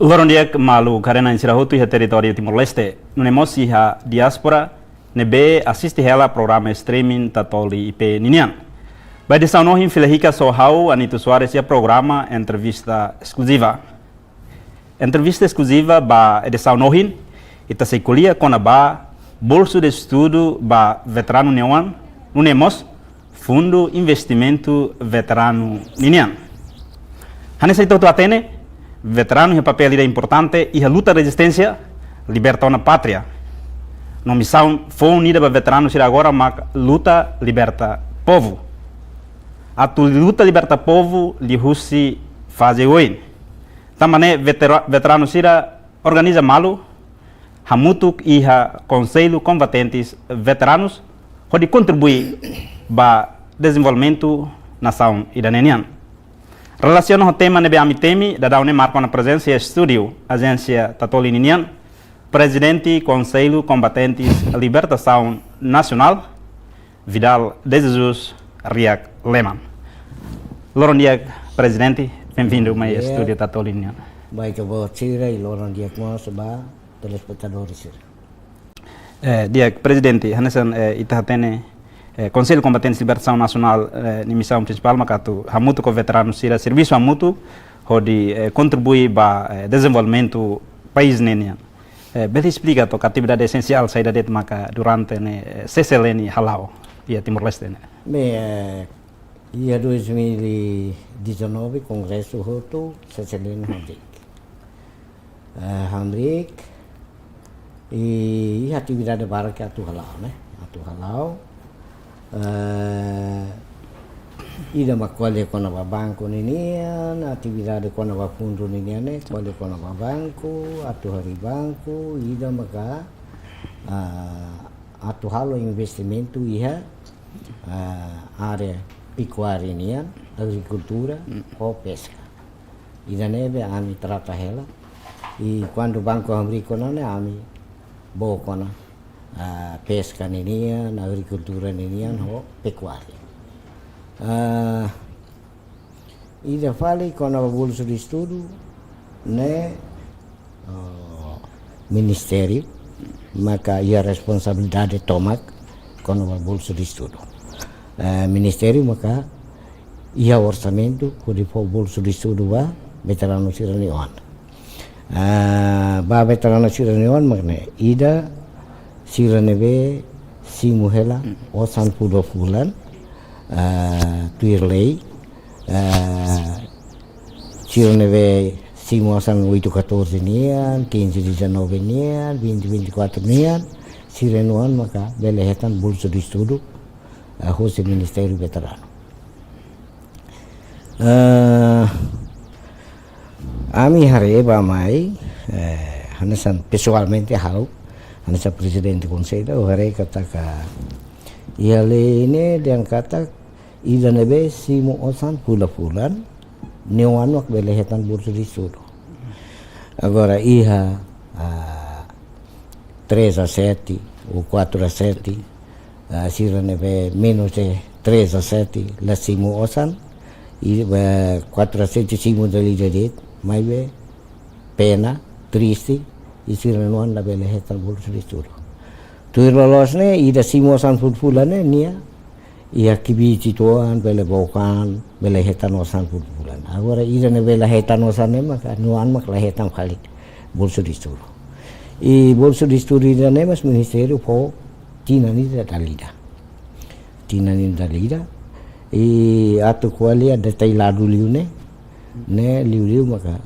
Loron dia malu karena insirahutu ia território Timor-Leste, nunemosi ha diaspora nebe assiste ela programa streaming tatoli IP Ninian. By edição nohin filehika sohau Anito Soares ia programa entrevista exclusiva. Entrevista exclusiva ba edição nohin ita se kuliah kona ba bolso de estudo ba veterano Ninian, nunemos Fundo Investimento Veterano Ninian. Hanessa itu atene veterano é papel importante e a luta de resistência liberta uma pátria. Não missão foi unida para veteranos e agora mas luta liberta povo. A tu luta liberta povo lhe russi faz hoje. Também veteranos organiza malu, hamutuk e ha conselho combatentes veteranos pode contribuir para desenvolvimento nação iraniana. Relação ao tema nebe amitemi da daune marca na presença e estúdio agência Tatoli Ninian, presidente Conselho Combatentes Libertação Nacional Vidal de Jesus Riak Leman. Loron dia presidente, bem-vindo ao estúdio Tatoli Ninian. Baik boa tira e Loron dia como seba telespectadores. Dia presidente, hanesan itahatene Conselho Combatentes de Libertação Nacional, na missão principal, macatu, hamutu com veteranos sira serviço hamutu, onde contribui para desenvolvimento país nenia. Beli explica to atividade essencial saída de maca durante ne CCLN halau dia Timor-Leste. Bem, ia 2019 Congresso Hoto CCLN Hamrik e atividade baru que atu halau, né? Atu halau. Ida makwale kona ba banco ninian, atividade kona ba fundo ninian kwale kona ba banco, atu hari banco, ida maka atu halo investimento iha área pecuária ninian, agricultura ou pesca. Ida nebe ami trata hela e quando banco amri kona ne ami bo kona pesca ninian, agricultura ninian, ho pecuária. Ida fale com a bolsa de estudo, né, ministério, maka ia responsabilidade tomak com a bolsa de estudo. Ministério maka ia orçamento com o bolsa de estudo ba veterano siranion. Ba veterano siranion makne ida Siranebe Simuhela Osan Pudo Fulan Tuirlei Siranebe Simu Osan 814 nian 1519 nian 2024 nian Sirenuan maka belehetan bolsa de estudo Jose Ministério Veterano. Ami hareba mai hanesan pessoalmente hau Anissa presidente conselho, o rei katakan, ia ini dia kata, ida nebe simu osan pula-pulan, newan wak belehetan bursu di sudo. Agora iha 3-7 ou 4-7, sira nebe menos de 3-7, la simu osan, e 4-7 simu dali jadi, mai be pena, triste. Isirenuan la belehetan bolsa de estudo. Tuir lolosne ida simosan fulfulane nia ia kibici tuan bele bokan belehetan osan fulfulan. Agora ida ne belehetan osan ne maka nuan mak lehetan kali bolsa de estudo. E bolsa de estudo ida ne mas ministério po tinani da dalida. Tinani dalida e atu kuali ada tailadu liune ne liu maka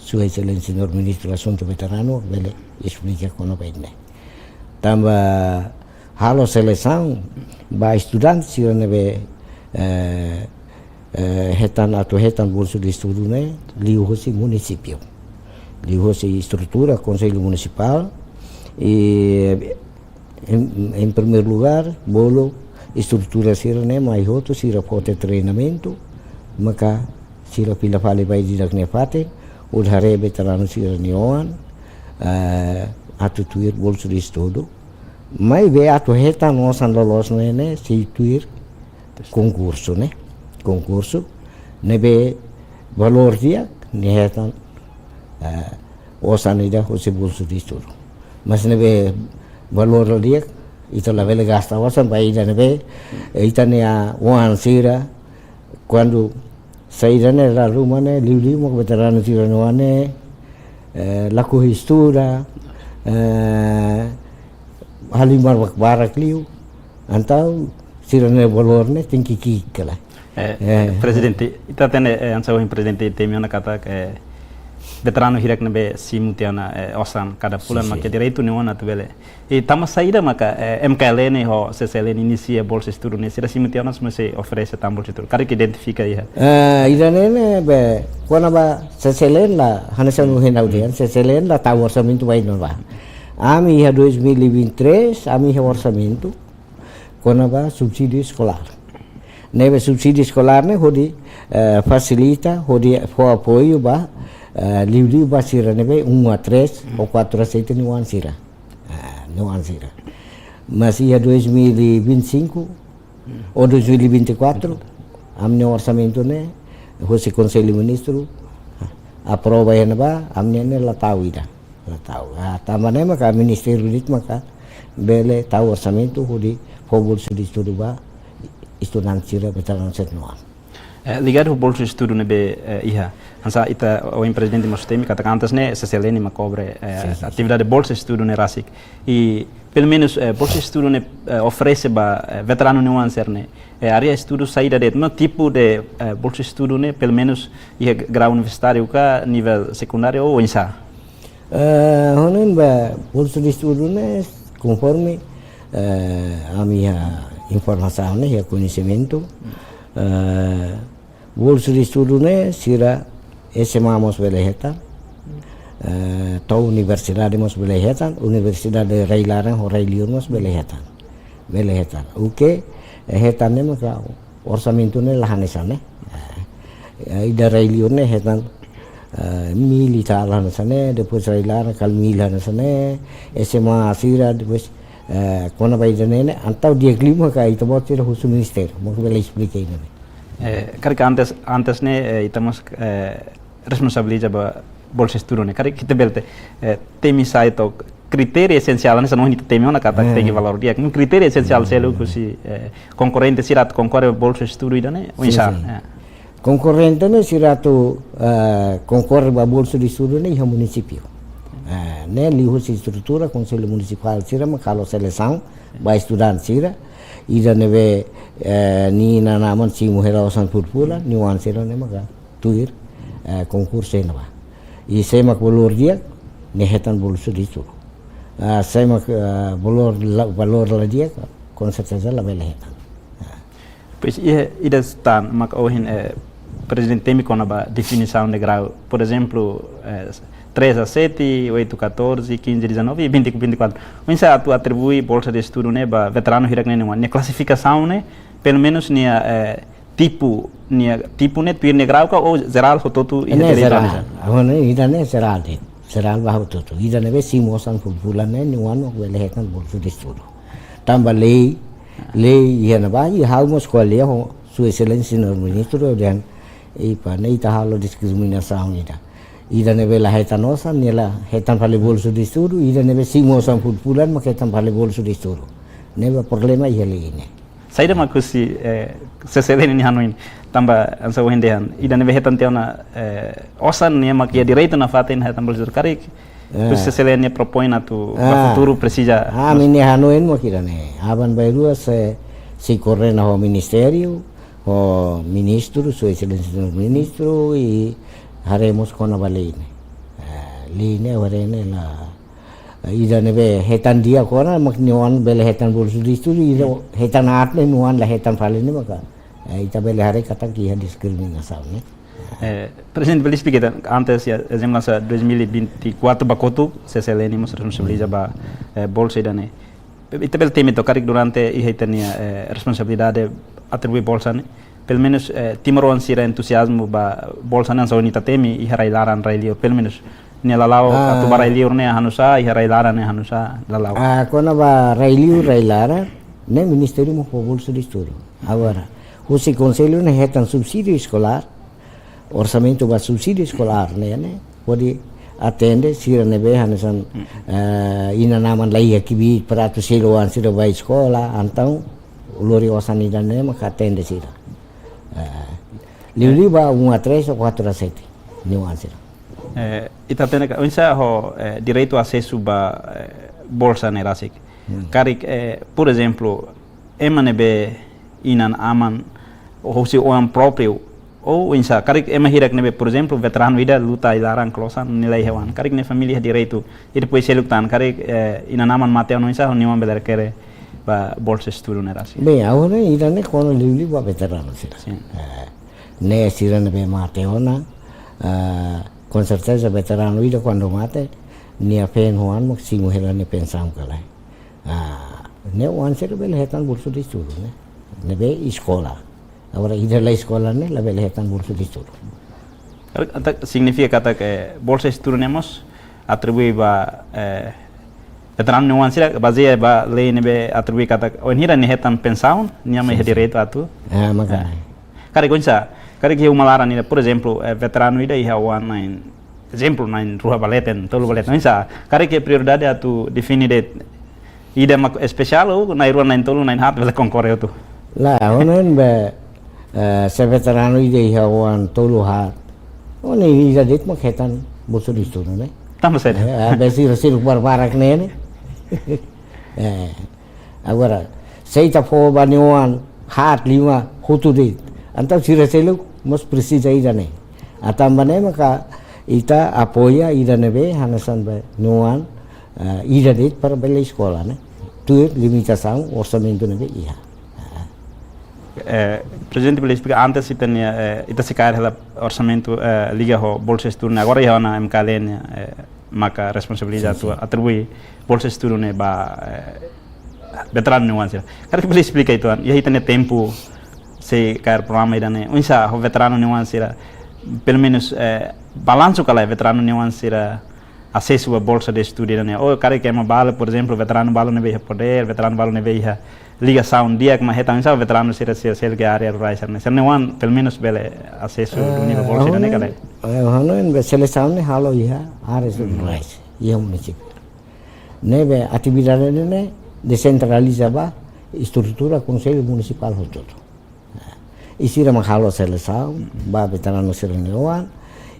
Sua Excelência Senhor Ministro do Assunto Veterano, ele explica como vai, né? Também halo seleção, ba estudante se nebe hetan atau hetan bolsa de estudo, né? Liu hosi município, liu hosi estrutura Conselho Municipal e em primeiro lugar bolo estrutura sira né? Mais outro sira pode treinamento, maka sira pila fale vai didak nepate. Udhare veterano siranion atu tuir bolsa de estudo mai be atu heta nosan lolos ne si tuir concurso ne be valor dia ne hetan osan ida hosi bolso di sturu mas nebe valor dia ito la vele gasta osan ba ida nebe ita ne a wan sira quando saída ne la rumane liu mo veterano tirano ane la cohistura halimar barak liu antau sirane valor ne tingki kala presidente ita tene ansa o presidente temiona kata veterano hirak nebe simutiana osan kada pulan maka direito ne ona tubele e tama saída maka MKLN ho CCLN inicia bolsa estudo ne sira simutiana mas se oferece tam bolsa estudo kada que identifica iha irane be kona ba CCLN la hanasa no henaudian CCLN la tahu orçamento vai no ba ami iha 2023 ami iha orçamento kona ba subsídio escolar neve subsídio escolar ne hodi facilita hodi apoio ba liu ba sira neve 1 a 3 ou 4 a 7 no ano sira mas ia 2025 ou 2024 amne orçamento ne hoje conselho ministro aprova ya ba amne ne la tahu tambane maka ministério dit maka bele tahu orçamento hodi bolsa de estudo ba estudante sira veterano set no ligado ao bolsa de estudo nebe iha hansa ita o presidente mostemi kata antes ne CCLN ma cobre atividade de bolsa de estudo ne RASIC e pelo menos bolsa de estudo ne oferece ba veterano nuancer ne área estudo saída de no tipo de bolsa de estudo ne pelo menos iha grau universitário ka nível secundário ou insa honen ba bolsa de estudo ne conforme a minha informação ne e conhecimento bolsa de estudo ne sira SMA mos beleheta tau universidade mos belehetan universidade Railaran ho Railiun mos belehetan o que hetan ne maka orçamento ne lahanesane ida Railiun ne hetan militar lahanesane depois Railaran kal milahanesane SMA sira depois kona baidane ne antau dia klima ka ito bot sira husu ministério mo bele expliquei ne karika antes ne itamos responsabiliza ba bolsa estudo ne karika kita belte temi saito kriteria essencial nessa não inte temi ona kata tem valor dia um kriteria essencial selo kusi concorrente sirat concorre bolsa estudo ida ne insa concorrente ne siratu concorre ba bolsa de estudo ne ha município ne lihu si estrutura conselho municipal sira ma kalau seleção ba estudante sira ida neve ni na naman si muhera osan purpula ni wan sira ne maka tuir concurso ena ba e semak valor dia ne hetan bolsa de estudo semak valor la dia com certeza la bela hetan pois ida stan mak ohin presidente temi kona ba definição de grau por exemplo 3 a 7, 8 a 14, 15 a 19 e 20 a 24. Mas tu atribui bolsa de estudo né ba veterano hirak né uma classificação né pelo menos tipo né tu ir grau ka ou geral hototu ida geral agora ida né geral ba hototu ida né be simosan bulan né ni wano belehetan bolsa de estudo tambah lei ia na ba i hal mos escola ho sua excelência no ministro dan e pa nei ta halo diskriminação ida nebe la hetan osan nela hetan pale bolso de estudo ida nebe simosan bulan mak hetan pale bolso de estudo neba problema ia leine saída makusi CCLN ni hanuin tamba ansa wendehan ida nebe hetan teona osan ne mak ia direito na faten hetan bolso karik CCLN propõe na tu futuro precisa mini hanuin mo kirane aban bairua se corre na ho ministério o ministro sua excelência do ministro e haremos kona balene line warene la ida nebe hetan dia kona makniwan bele hetan bolsu di studi ida hetan atne nuan la hetan falene maka ita bele hare kata ki diskriminação né presidente beli speak antes ya exemplo 2024 bakotu CCLN mos responsabiliza ba bolsa ida ne ita bel teme to karik durante e hetania responsabilidade atribui bolsa ne pelo menos timoron sira entusiasmo ba bolsa nan sauni tatemi i harailaran railio pelo menos ne lalau atu barailio ne hanusa i harailaran ne hanusa lalau kona ba railara ne ministério mo bolsa de estudo agora o conselho ne hetan subsídio escolar orçamento ba subsídio escolar ne pode atende sira nebe hanesan ina naman lai akibi para tu siloan sira vai sekolah antau lori osan ida ne maka atende sira liuli ba 1 a 3 ou 4 a 7 niuan sira ita tene ka unsa ho direito a acesso ba bolsa ne rasik karik por exemplo emanebe inan aman ou se o próprio ou insa karik hirak nebe por exemplo veterano ida luta ilarang klosan nilai hewan karik ne família direito e depois seluktan karik ina naman mateo no insa niwan beler kere ba bolsa estudo ne rasi bem agora ida ne kono liuli ba veterano sira ne sira nebe mateo na com certeza veterano ida quando mate ni a pen hoan mo singo hera ne pensam kala ne wan sira bel hetan bolsa de estudo ne nebe escola agora ida la escola ne la beletan bolsa de estudo significa kata que bolsa estudo nemos atribui ba veterano ne wan sira baseia ba lei nebe atribui kata onira ne hetan pensaun niama direito atu makana kare gonsa kare que uma lara ni por exemplo veterano ida iha wan nain exemplo nain rua baleten tolu baleten insa kare que prioridade atu definide ida mak especial ou na rua nain tolu nain hat vele concorreu tu la onen be se veterano ida iha wan tolu hat oni ida det mak hetan bolsa de estudo ne tamo sede be sira barbarak ne agora seita fo baniwan hat lima hutu dit antau sira selu mos precisa ida ne atambane maka ita apoia ida nebe hanasan be nuan ida dit para bela escola ne tu limitação orçamento nebe iha presidente boleh explicar antes ita se cair ela orçamento liga ho bolsa estudo agora iha na MKLN maka responsabilidade tu atribui bolsa estudo ne ba veterano nuan sira cara que boleh explicar itu iha itane tempo se cair programa ida ne unsa ho veterano nuan sira pelo menos balanço kala veterano nuan sira acesso a bolsa de estudo ne o cara que é uma bala por exemplo veterano bala ne veia poder veterano bala ne veia ligação dia que maheta unsa veterano sira sel que área rural serne serne wan pelo menos bele acesso do nível bolsa ne kala hano en seleção ne halo iha áreas rural iha município ne be atividade ne descentraliza ba estrutura conselho municipal ho todo isira mahalo seleção ba veterano sira ne wan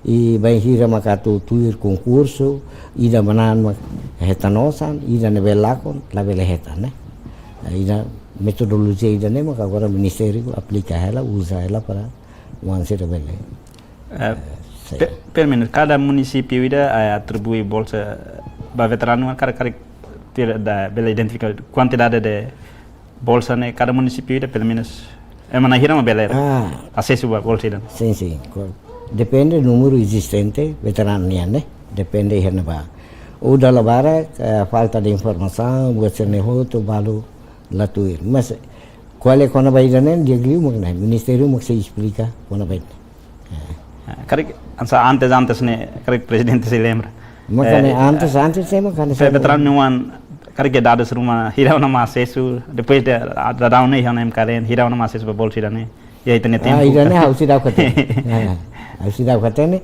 e vai hira makatu tuir concurso ida manan hetanosan ida nevelakon la vele hetan ne ida metodologia ida ne maka agora ministério aplica ela usa ela para wanse vele pelo menos cada município ida atribui bolsa ba veterano cara tira da bela identificar quantidade de bolsa ne cada município ida pelo menos mana hira ma bela acesso ba bolsa ida sim depende do número existente veterano ne depende hena ba o da labara falta de informação você ne hoto balu latuir mas qual é quando vai danen dia gliu magna ministério mag se explica quando vai kare antes ne kare presidente se lembra makane antes se makane veterano nuan kare que dados rumah hira na acesso depois da down ne hana MKLN hira na acesso ba bolsa ne e aí tem tempo ida ne hausi da kate hausi da kate ne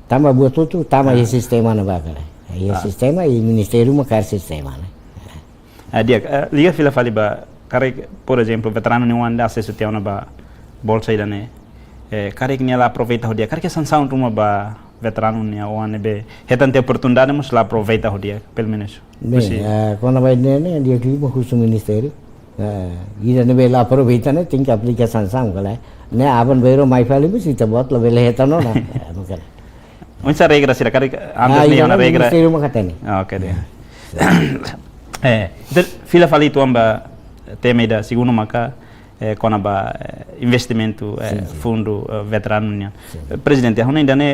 tama buat tutu tama e sistema na bakala e sistema e ministério makar sistema ne dia liga fila fali ba kare por exemplo veterano não anda acesso teu na ba bolsa ida ne kare que nela aproveita o dia kare que sanção rumah ba veterano ne o ane be hetan te oportunidade mas lá aproveita o dia pelo menos quando vai ne dia que mo khusu ministério ida ne be lá aproveita ne tem que aplicar sanção kala ne aban beiro mai fali bu sita bot la bele hetano na makana unsa regra sira kare antes ne ona regra ministério makatani okay dia fila fali tu amba tema da segundo maka kona ba investimento fundo veterano ne presidente hona ainda ne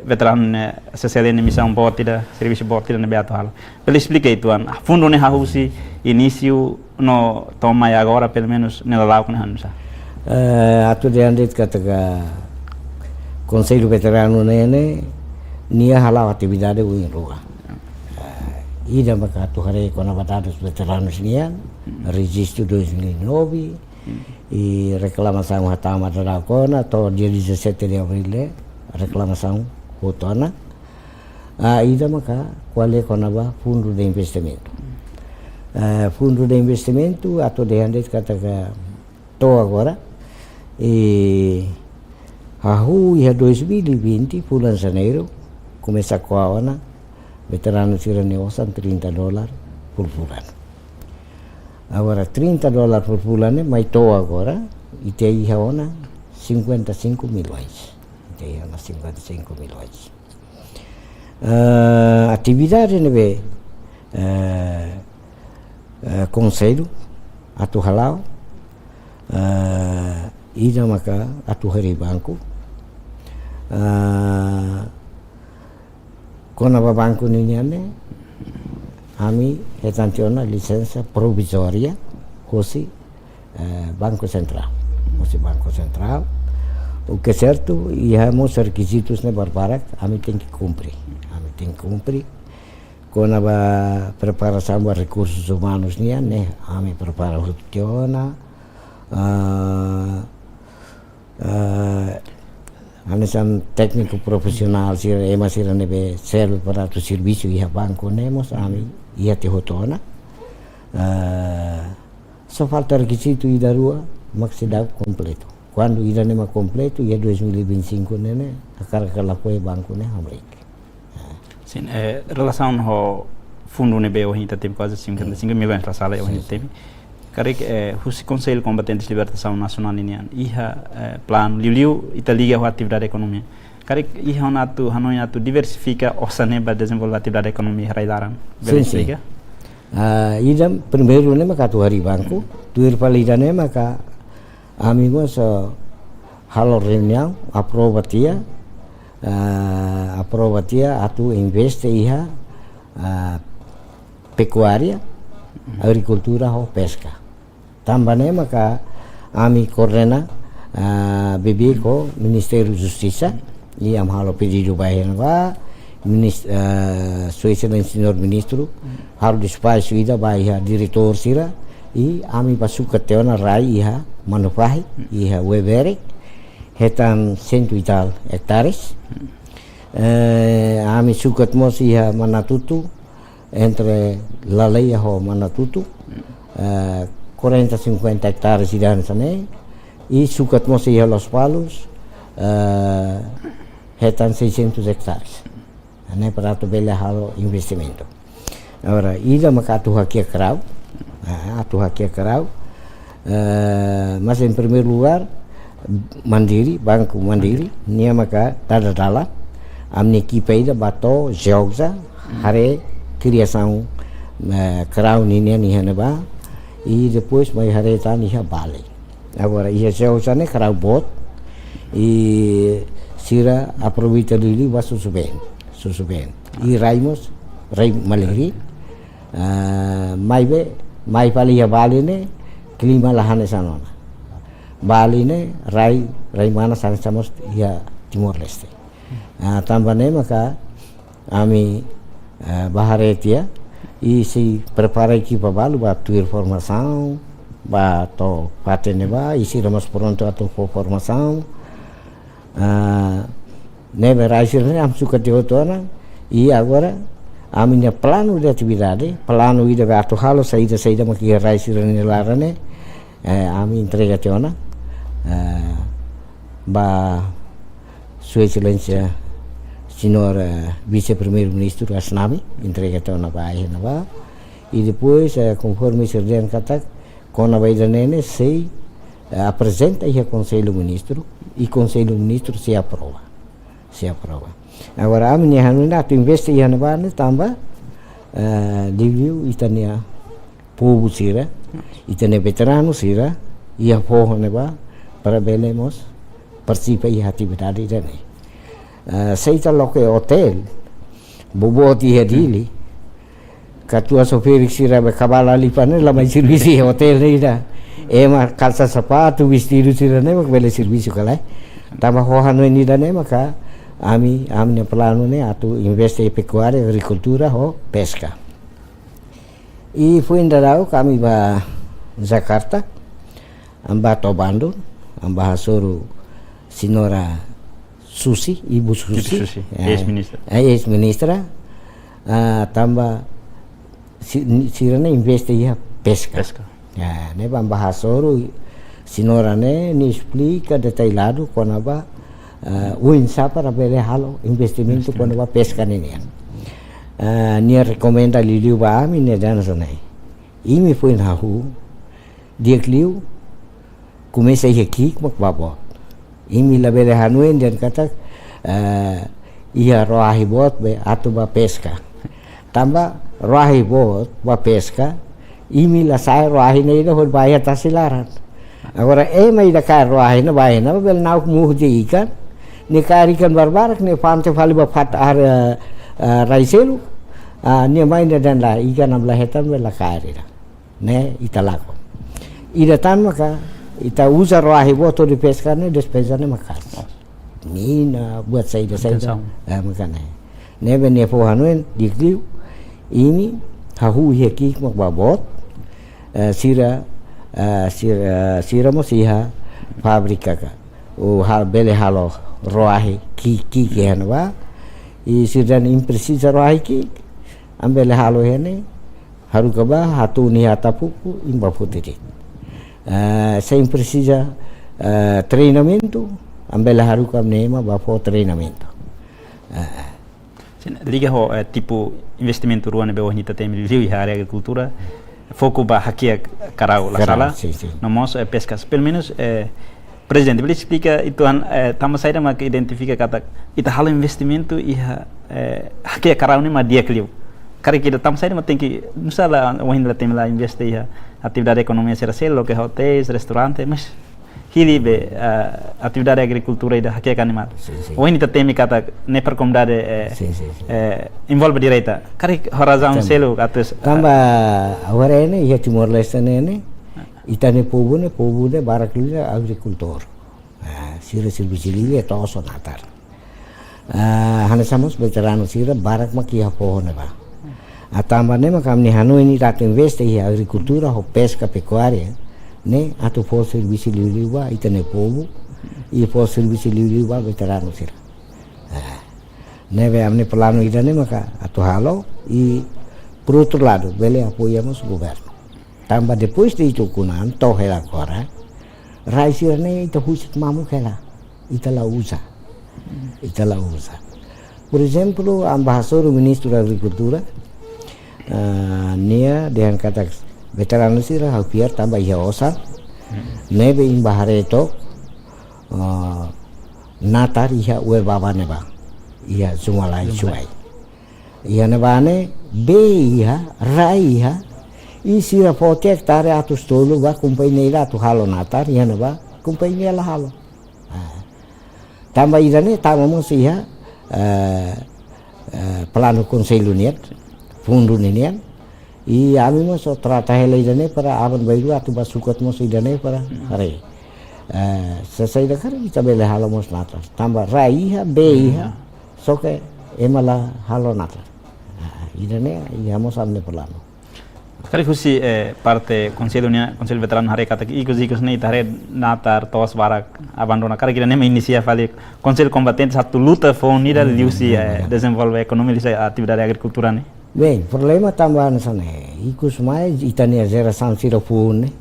veterano ne SSLN missão botida serviço botida ne beato hala pelo explica itu an fundo ne hausi início no toma agora pelo menos ne lá com hansa atu de andit kataga conselho veterano ne nia hala atividade u in rua ida maka tu hare kona batados veteranos nian registro 2009 e reclamação hatama da kona to dia 17 de abril reclamação hotona ida maka qual é conaba fundo de investimento. Fundo de investimento atau de ande katakan to agora e ia 2020 bulan Janeiro começa a coawana veterano Siraneosan $30 por bulan. Agora $30 por bulan mas to agora e te ia ona 55 milhões. Te ia ona 55 milhões. Atividade nebe conselho atu halau ida maka atu hari banco kona ba banco niniane ami etantiona licença provisória hosi banco central o que é certo e hamos requisitos ne barbarak ami tem que cumprir kona ba preparação ba recursos humanos niane ami prepara hutiona anisan técnico profissional ema nebe serve para o serviço ia banco nemos ami ia te hotona só falta requisito ida rua maxidau completo quando ida nema completo ia 2025 nene akar foi banco ne hamrik sim relação ao fundo nebe o hinta teve quase 55 milhões para sala o hinta teve karek husi Conselho Combatentes de Libertação Nacional Ninian iha plano liu ita liga a atividade economia karek iha onatu hanoi atu diversifica osane ba desenvolver atividade economia raidaran sim idam primeiro ne maka tu hari banco tuir palida ne maka amigos halo reunião aprovatia atu investe iha pecuária agricultura ou pesca. Também maka ami coordena bibi ko Ministério da Justiça e am halo pedido bayan ba Sua Excelência Senhor Ministro halo despacho ida baia diretor sira e ami pasuka teona rai iha manufahi iha webere hetan 100 e tal hectares ami sukat mos iha manatutu entre La Leia ho Manatutu 40-50 hectares di sana e sukat mos iha Los Palos hetan 600 hectares ane para tu bela halo investimento agora ida maka atu hakia kerau mas em primeiro lugar banco mandiri nia maka tada dala amni kipeida bato geogza hare criação kerau ninian ihana ba e depois vai haretan iha bale agora iha geogza ne kerau bot e sira aproveita dili ba susuben e raimos rai maleri mai pali iha bale ne klima lahane sanona Bali ne rai mana sama iha Timor Leste tambane maka ami baharetia e se prepara aqui para balu ba tuir formação ba to patene ba e se ramos pronto a to formação neve raisir ne am suka teotona e agora a minha plano de atividade plano ida ba to halo saída maki raisir ne larane a minha entrega teona ba Sua Excelência Senhor Vice-Primeiro-Ministro Asnami entrega teona ba na ba e depois conforme Sirdian katak kona ba nene sei apresenta ao Conselho Ministro e Conselho Ministro se aprova agora a minha hanuna tu investe ia na ba ne tamba diviu itania povo sira itane veterano sira ia poho ne ba para belemos participa em atividade dele seita loke hotel boboti hedili katua sopir sira be kabala lipane la mai servisi hotel ida ema calça sapato vestido sira ne mak bele serviço kala tama ho hanu ini dane maka ami amne plano ne atu investe em pecuária agricultura ho pesca e foi indarau kami ba Jakarta amba to Bandung amba hasuru Sinora Susi, Ibu Susi, Susi, ex-ministra. Ex-ministra, tambah sirane investe ya pesca. Ya, ne bahasoro sinorane ni explica detalhado quando o insapa rabele halo investimento quando pesca nenia. Nia recomenda liliu ba ami ne dana sonai. Imi foi na rua, dia kliu, comecei aqui com babot. Imi labele hanuen dan kata ia roahi bot be atu ba pesca. Tambah roahi bot ba pesca, imi la sai roahi ne ida hol bahaya tasilaran. Agora mai da kar roahi na bahaya na bel nauk muh je ikan, ni kar ikan barbarak ni pante fali ba fat ar raiselu, ni mai dan la ikan am lahetan bel la karira. Ne italako. Ida tan maka ita usa roahi boto di pesca ne despesa ne makan. Mina buat saida makanya. Ne ben ne pohanuen dikliu ini hahu heki mak babot sira mosiha fabrika ka o hal bele halo roahi ki henwa i sirdan imprecisa roahi ki ambele halo hene haru kaba hatu ni hatapuku imba putiri sem precisa treinamento ambele haru kam nema bafo treinamento liga ho tipo investimento ruane be ohni tatem liu e área agricultura foco ba hakia karau la sala no mos pescas pelo menos presidente ele explica itu tama saída ma que identifica kata ita halo investimento e hakia karau ni ma dia kliu kare que tama saída ma tem que não sala ohni la tem lá investir atividade economia será lo que hotéis restaurante mas hili be atividade agricultura e da hakia animal ohni tatem kata ne per comunidade envolve direita kare horazão selo atus tambah agora ne ia Timor Leste ne itane povo ne barakliu agricultor sira silbicili to so natar hana samos veterano sira barak makia pohon ba atamba ne makamni hanu ini rat investe ia agricultura ho pesca pecuária ne atu for serviço liuliwa itane povo e for serviço liuliwa veterano sira neve amne plano idane maka atu halo e por outro lado bele apoiamos o governo tambah depois de itu kunan toh hela agora raisirne itu husit mamu hela itala usa por exemplo ambassador ministro da agricultura nia dengan kata veterano sira hafiar tambah ia osan nebe in bahare to natar ia ue baba neba ia sumalai suai ia nebane be ia rai ia isira potek tare atus tolu ba companhia tu halo natar ia neba companhia la halo tambah idane tamo sia plano conselho net fundo nenian e ami mo so trata hele idane para aban bairu atu basukat mo idane para are selesai dakar kita bele halo mos natar tambah rai ia be ia soke emala halo natar idane ia mo samne plano kari husi parte conselho veterano hare kata ki ikos nei tare natar tos barak abandona kari kira nem inicia fali conselho combatente satu luta foi unida liusi desenvolve economia e atividade agricultura ne bem problema tambahan sana ikos mai itania geração sira fune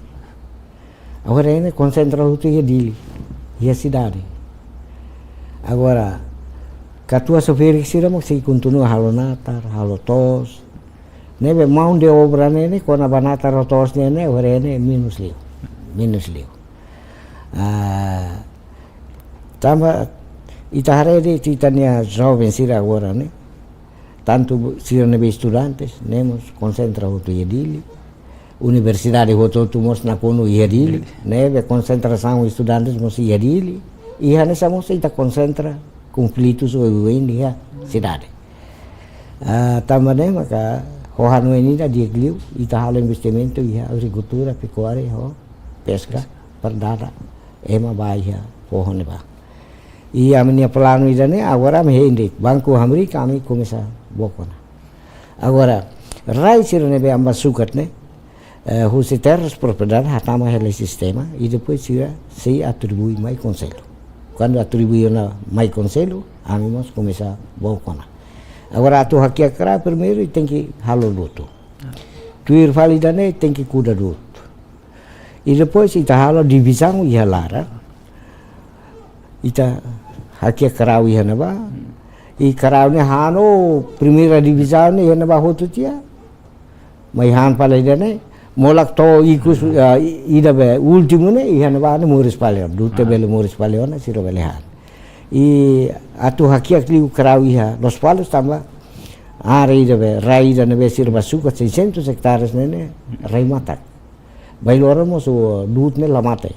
agora ele concentra hutu ia dili ia cidade agora katua soferi sira mo si continua halo natar halo tos nebe mão de obra nene quando a banata rotos nene agora ne minus liu tambah itahare de titania jovem sira agora ne tanto sira nebe estudantes nemos concentra hutu ia dili universidade hoto tumos na kono ia dili nebe concentração estudantes mos ia dili e hanesa mos ita concentra conflitos o ini ya cidade tambah ne maka hohanu ini da digliu ita halo investimento ia agricultura pecuária ho pesca perdata ema baia pohon ba e amnia plano idane agora me hende banco hamri kami começa bokona agora rai sirne be amba sukat ne terras propriedade hatama hele sistema e depois sira se atribui mai conselho quando atribuíram mais conselho, a mim nós começar bom com. Agora tu aqui a primeiro tem que halo luto. Tu ir validane tem que cuidar do outro. E depois ita halo divisão ia lara. Ita aqui a carau ia naba. E carau ne hano primeira divisão ne ia naba hotu tia. Mai han validane molak to ikus ida be último ne ia naba ne muris paleon. Dute bele muris paleon siro bele han. E atu hakia kliu krawiha los palos tamba are de raida nebe sir basuka 600 hectares nene rai matak bailora mo so dut ne lamate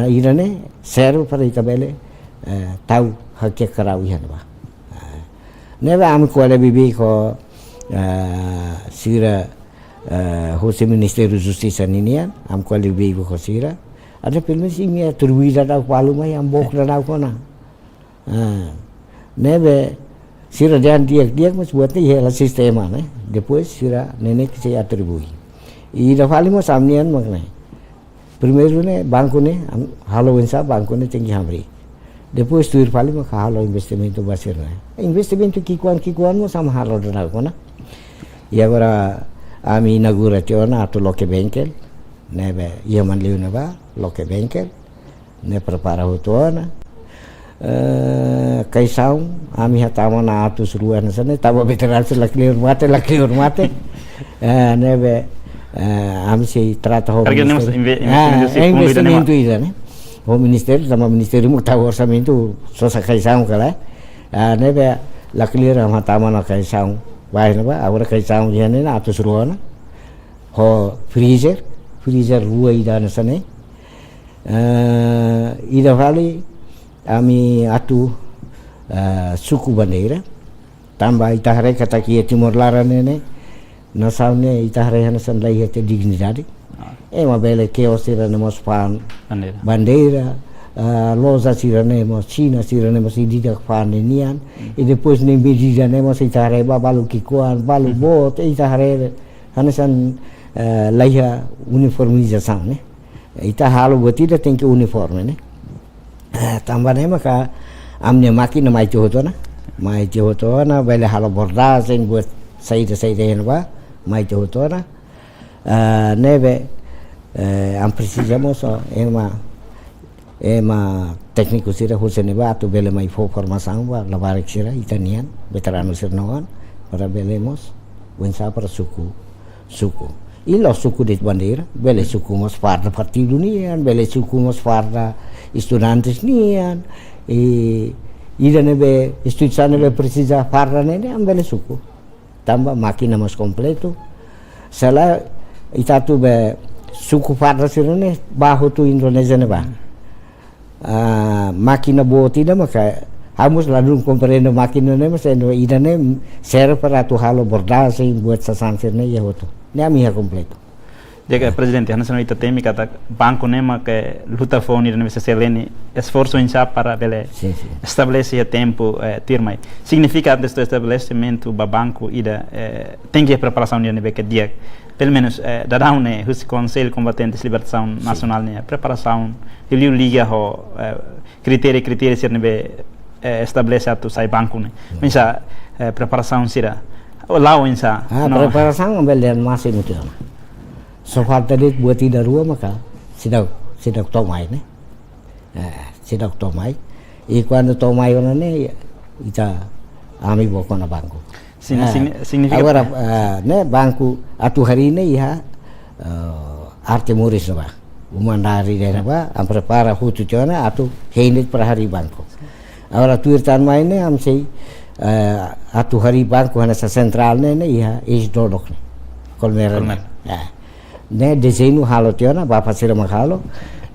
irane serve para itabele tau hakia krawiha neba nebe am ko le bibi ko sira Jose Ministério de Justiça ninian am ko le bibi ko sira ada permisi mi turwida da palu mai am bok da kona nebe sira dan dia mas buat ni hela sistema ne depois sira nenek se atribui e da falimo samnian magne primeiro ne banco ne halo insa banco ne tinggi hamri depois tuir falimo halo investimento basir ne investimento kikuan mo sama halo da kona e agora ami inaugurazione ato loke bengkel nebe iaman liu neba loke bengkel ne prepara hutuana kaisau ami hatama na atus ruan sana taba veteran se lakliur mate nebe ami se trata ho investimento ida ne ho ministério sama ministério mo tahu orçamento sosa kaisau kala nebe lakliur hatama na kaisau vai neba agora kaisau jane na atus ruan ho freezer rua ida na sana ida vale ami atu suku bandeira tamba itahare kata ki timor lara nene nasaune itahare hanasan lai hete dignidade ma bele chaos ira nemos pan bandeira loza sira nemos China sira nemos idida pan nian e depois nem medida nemos itahare balu kikuan balu bot itahare hanasan lai uniformização né itahalo botida tem que uniforme né tambahnya maka amnya makin mai johotona bele halo bordasen buat saida yang ba mai johotona nebe am precisamos ema técnico sira husene ba tu bele mai formação ba lavarek sira itanian veterano sirnoan para belemos wensa para suku ilo suku de bandeira bele suku mos farda partido nian bele suku mos farda estudantes nian ida nebe instituição nebe precisa farda nene ambele suku tamba máquina mais completo sala itatu be suku farda sirene bahu tu Indonesia neba máquina boa tidak maka harus lalu compreendo máquina ne mas ida ne serve para tu halo bordagem buat sasansir ne ya hoto ne amiha completo Jaga presidente hana sanoi temi kata banco nema que luta foni ne se seleni esforço em já para bele estabelecer tempo tirmai significa deste estabelecimento ba banco ida tem que preparação ne que dia pelo menos da daune os conselho combatentes libertação nacional ne preparação ele liga ho critério ser ne estabelece atu sai banco ne mas preparação sira lá o insa preparação bele masih muda so far tadi buat tidak rua maka sidak tomai ne sidak tomai e quando tomai ona ne ita ami bokona banco significa agora ne banco atu hari ne ya arte muris ba umandari dera ba am prepara hutu chona atu heinit per hari banco agora tuir tan mai ne am sei atu hari banco hana sa central ne ya is dodok ne kolmer ne desenho halo tiona bapa sira mahalo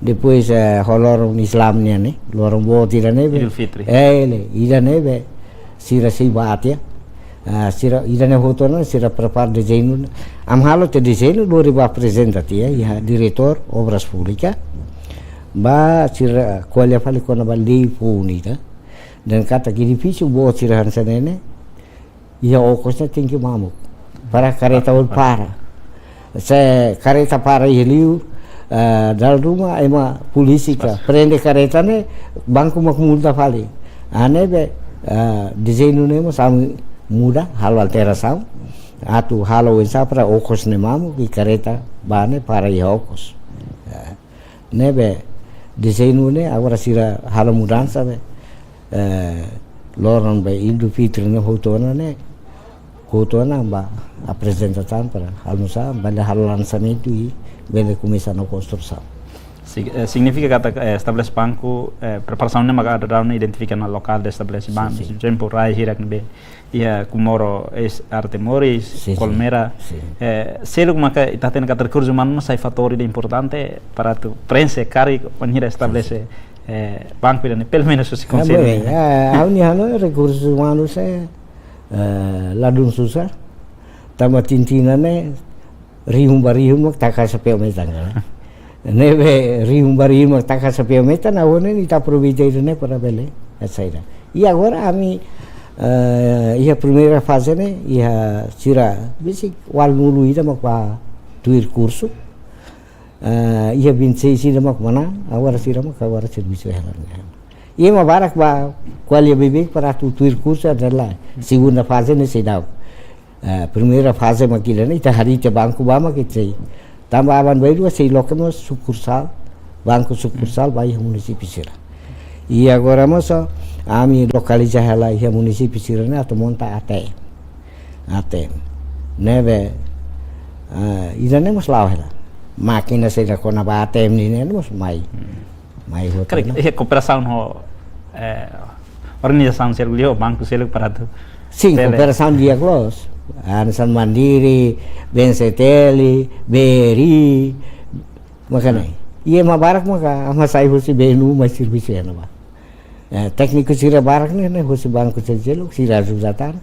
depois holor islamnya ne lorong bo tira ne ida ne be sira sei batia sira ida ne hotona sira prepar desenho am halo te desenho do riba apresentatia ya diretor obras públicas ba sira kolya fali kona baldi punita dan kata edifício bo sira hansanene ya okosnya tinggi mamuk para kareta para se kareta para heliu dalam rumah ema polisi ka prende kareta ne banco mak multa fali ane be design ne mo sam muda halo alteração atu halo esa para okos ne mamu ki kareta bane para i okos ne be design ne agora sira halo mudança be loron be Idul Fitri ne hotona ba apresentação para almoçar banda halo lançamento e bene começar na construção. Significa que estabelece banco, preparação não é que não identifica no local de estabelece banco, por exemplo, Rai Hirak nebe, ia kumoro es Artemoris, Colmera, selo como que está tendo que recursos humanos sai fator importante para tu prensa cari quando estabelece banco e pelo menos se consegue. A união recursos humanos é ladun susah, tambah tintina ne rihum mak taka sapeo metanga nebe rihum mak taka sapeo meta na one ni ta providere ne para bele etcétera e agora a mim e a primeira fase ne e a sira basic wal mulu ida mak pa tuir curso e a 26 ida mak mana agora sira mak agora serviço helan e ma barak ba qual ia bebek para tuir curso adalah segunda fase ne se dau primeira fase makila ni hari te banco bama kita tambah aban baru sei lokal sukursal banco sukursal bayi município sira e agora moça ami localiza ela e município sira ne atau monta até neve ida ne mos lau ela máquina sira kona ba até ni ne mos mai hotel cara cooperação ho organização sergio banco selo para tu sim cooperação dia close Ansan Mandiri, BNCTL, BRI, makanya. Iya ma barak maka ama sai hosi benu ma serviço ena ba. Técnico sira barak ne hosi banco sejelo sira juzatar.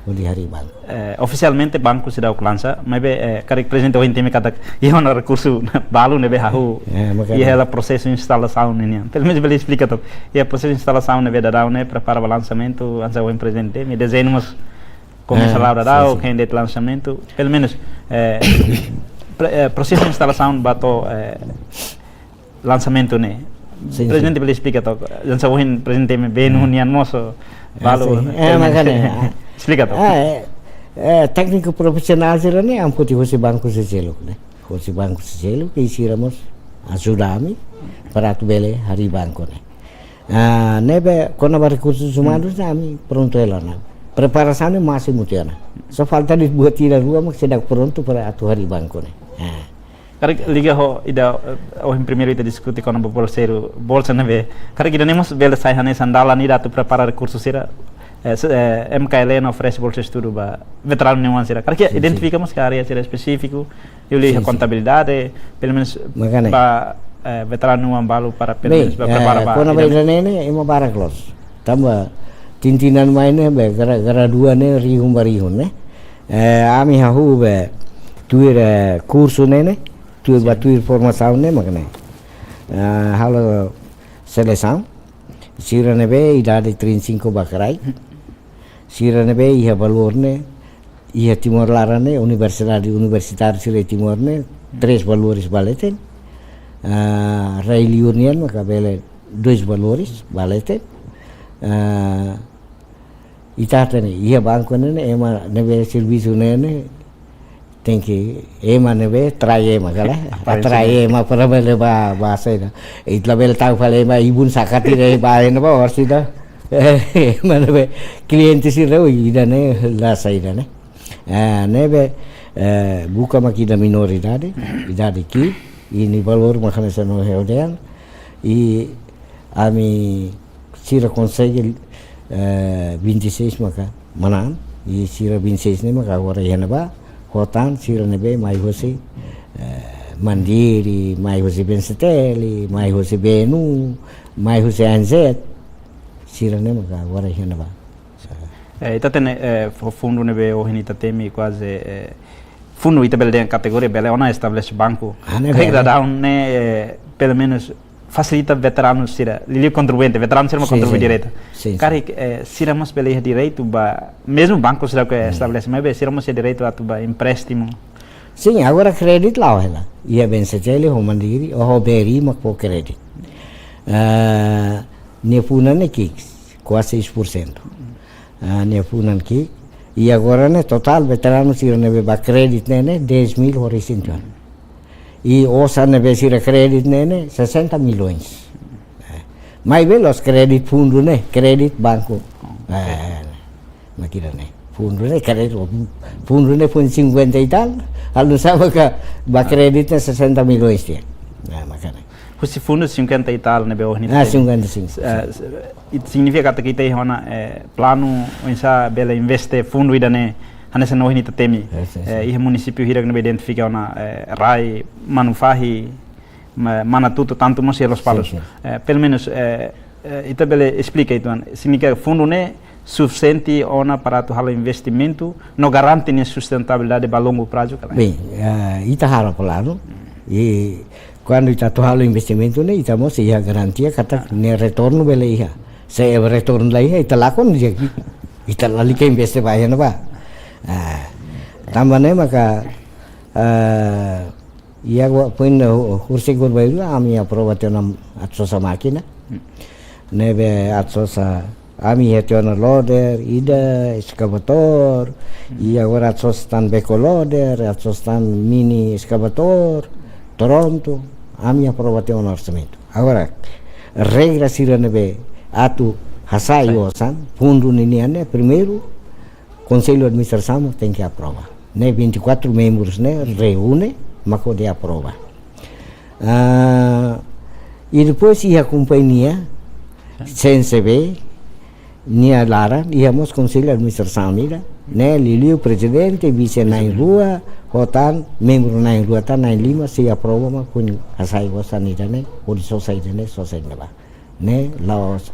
Odi hari banco. Oficialmente banco sira lança, mas cara presente o intime kata ia no recurso balu ne be hahu. Ia ela processo de instalação ne. Pelo menos ele explica to. Ia processo de instalação ne be da ne prepara o lançamento, ansa o presente, me desenhamos começa lá da quem de lançamento, pelo menos processo de instalação bato lançamento né. Presidente ele explica to, já sabem presidente me bem unian moço, balu. Explica to. Técnico profissional sira ne amputi hosi banco sejelo né. Hosi banco sejelo que isiramos ajudami para tu bele hari banco né. Nebe quando há recursos humanos nami pronto ela na. Preparação é máximo tiana. Só falta de buat tira rua mas sedang pronto para atu hari banco né. Cara liga ho ida o primeiro ida discutir com o bolseiro bolsa neve. Cara que nemos bela sai hane sandala ni datu preparar recursos sira MKL não oferece bolsa de estudo para veterano nenhum sira. Cara que identificamos que a área sira específico eu li a contabilidade pelo menos para veterano nenhum balo para pelo menos preparar para. Quando vai nene é uma baraklos. Tambah tintinan mainnya be gara dua ne rihum ne ami hahu be tuir curso ne tuir batuir formação ne makne halo seleção sira ne be idade 35 bakarai sira ne be ia valor ne ia Timor Larane universitário sira Timor ne 3 valores baleten Rail Union maka bele 2 valores baleten itata ne ia banco ne ema nebe serviço ne tem que ema nebe trai ema kala trai ema para bele ba bahasa ina itla bele tahu fale ema ibun sakati ne ba ena ba orsida ema nebe cliente si reu ida ne la saida ne nebe buka makida minoridade idade ki ini valor makana sano heudean e ami sira consegue 26 maka manan e sira 26 ne maka agora yana ba hotan sira nebe mai hosi Mandiri mai hosi BNCTL mai hosi BNU mai hosi ANZ sira ne maka agora yana ba ita tene fundo nebe o hinita temi quase fundo ita bele categoria bele ona establish banco regra down ne pelo menos facilita veteranos sira lili contribuinte veteranos sira contribuir direito cara sira mas bele direito ba mesmo banco sira que estabelece mas sira mas direito a tuba empréstimo Sim, agora crédito lá, ela. Ia bem se ele, o mandiri, o beri, mas por crédito. Nepunan aqui, quase 6%. Nepunan aqui. E agora, né, total, veterano, se não vai crédito, né, 10 mil horizontal. E ouça, né, vai ser crédito, né, 60 milhões. Mas bem, os créditos fundo, né, crédito banco. Makira, né. Fundo, né, crédito, fundo, né, fundo 50 e tal. Algo sabe que vai crédito, né, 60 milhões, dia. Makanya. Esse fundo 50 e tal, né, beo 55. Itu significa que kita hona plano insa bela investe fundo ida ne hanesa no hinita temi e município hira que identifica ona rai manufahi mana tudo tanto mos los palos pelo menos ita bela explica itu significa fundo ne suficiente ona para tu halo investimento no garante ne sustentabilidade a longo prazo. Bem, ita halo plano e quando ita tu halo investimento ne ita mos ia garantia kata ne retorno bela ia saya return lagi ita lakon dia ita lali ke investe bayar na ba tambahnya maka ia gua pun kursi gua bayu ami aprovación atsosa máquina nebe atsosa ami hetiona loader ida excavator e agora atsosa tan beko loader atsosa tan mini excavator Toronto ami aprovación orçamento agora regra sira nebe atu hasai osan fundo niniane primeiro conselho de administração tem que aprovar né 24 membros né reúne mas pode aprovar e depois a companhia CNCB nia lara íamos conselho de administração nira né liliu presidente vice na rua hotan membro na rua tá na lima se aprova mas com hasai osan nira né pode society né né laos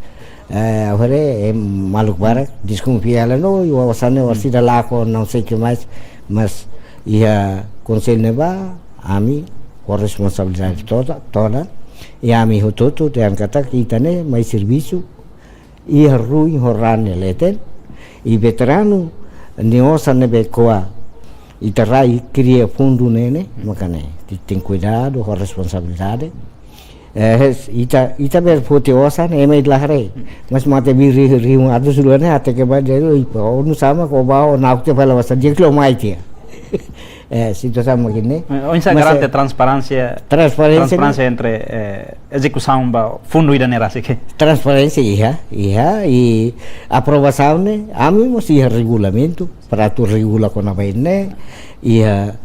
agora Maluku Barat desconfia ela não e o awasane wasida lá com não sei que mais mas ia conselho neba ami com responsabilidade toda e ami hototo dan kata kita ne mai serviço e rui horane leten e veterano neosa nebe koa e tarai cria fundo nene makane tem cuidado com responsabilidade ita ber putih osan emai lahare mas mate biri riu adu sulane ate ke ba jero ipo nu sama ko ba na ke pala wasa jeklo mai tia situação magine onsa garante transparência entre execução ba fundo ida nera sike transparência iya e aprovação ne ami mesti regulamento para tu regula com a bene ia